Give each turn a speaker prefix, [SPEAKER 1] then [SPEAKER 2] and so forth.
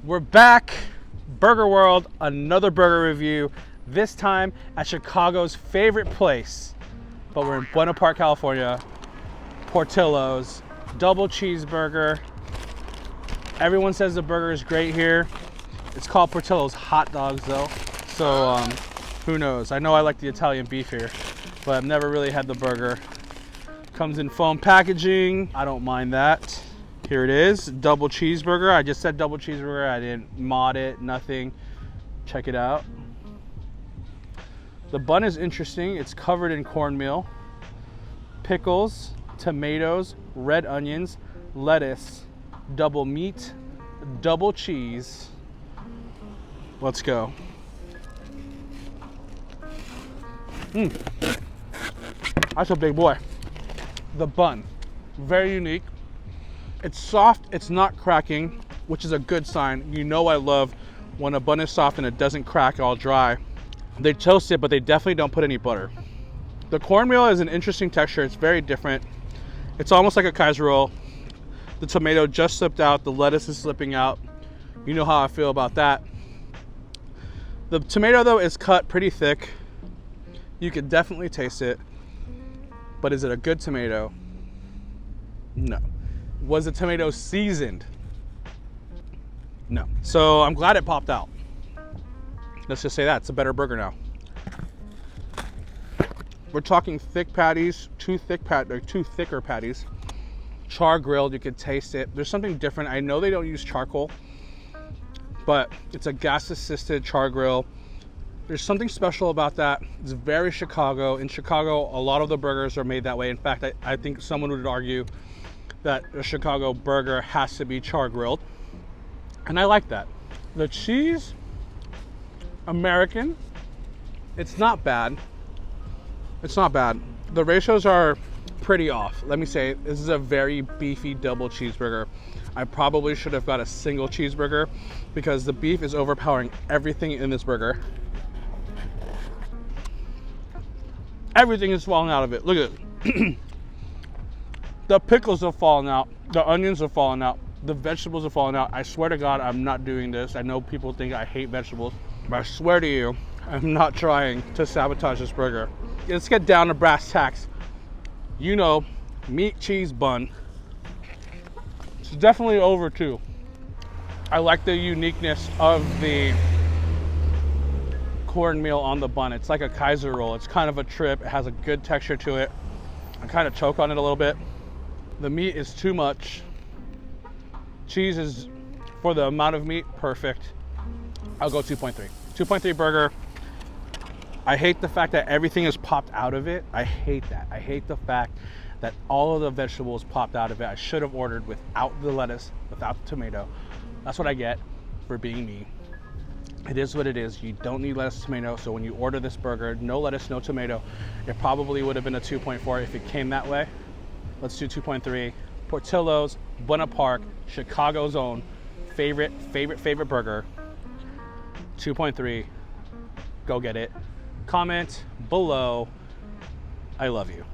[SPEAKER 1] We're back, Burger World, another burger review, this time at Chicago's favorite place, but we're in Buena Park, California, Portillo's, double cheeseburger. Everyone says the burger is great here. It's called Portillo's hot dogs though, so who knows? I know I like the Italian beef here, but I've never really had the burger. Comes in foam packaging, I don't mind that. Here it is, double cheeseburger. I just said double cheeseburger, I didn't mod it, nothing. Check it out. The bun is interesting. It's covered in cornmeal, pickles, tomatoes, red onions, lettuce, double meat, double cheese. Let's go. That's a big boy. The bun, very unique. It's soft, it's not cracking, which is a good sign. You know I love when a bun is soft and it doesn't crack all dry. They toast it, but they definitely don't put any butter. The cornmeal is an interesting texture. It's very different. It's almost like a Kaiser roll. The tomato just slipped out. The lettuce is slipping out. You know how I feel about that. The tomato though is cut pretty thick. You can definitely taste it. But is it a good tomato? No. Was the tomato seasoned? No. So I'm glad it popped out. Let's just say that, it's a better burger now. We're talking thick patties, two thicker patties. Char grilled, you can taste it. There's something different. I know they don't use charcoal, but it's a gas assisted char grill. There's something special about that. It's very Chicago. In Chicago, a lot of the burgers are made that way. In fact, I think someone would argue that a Chicago burger has to be char grilled. And I like that. The cheese, American, it's not bad. It's not bad. The ratios are pretty off. Let me say, this is a very beefy double cheeseburger. I probably should have got a single cheeseburger because the beef is overpowering everything in this burger. Everything is falling out of it. Look at it. The pickles have fallen out. The onions have fallen out. The vegetables have fallen out. I swear to God, I'm not doing this. I know people think I hate vegetables, but I swear to you, I'm not trying to sabotage this burger. Let's get down to brass tacks. You know, meat, cheese, bun. It's definitely over 2. I like the uniqueness of the cornmeal on the bun. It's like a Kaiser roll. It's kind of a trip. It has a good texture to it. I kind of choke on it a little bit. The meat is too much. Cheese is, for the amount of meat, perfect. I'll go 2.3. 2.3 burger. I hate the fact that everything is popped out of it. I hate that. I hate the fact that all of the vegetables popped out of it. I should have ordered without the lettuce, without the tomato. That's what I get for being me. It is what it is. You don't need lettuce and tomato. So when you order this burger, no lettuce, no tomato, it probably would have been a 2.4 if it came that way. Let's do 2.3. Portillo's, Buena Park, Chicago's own favorite burger. 2.3. Go get it. Comment below. I love you.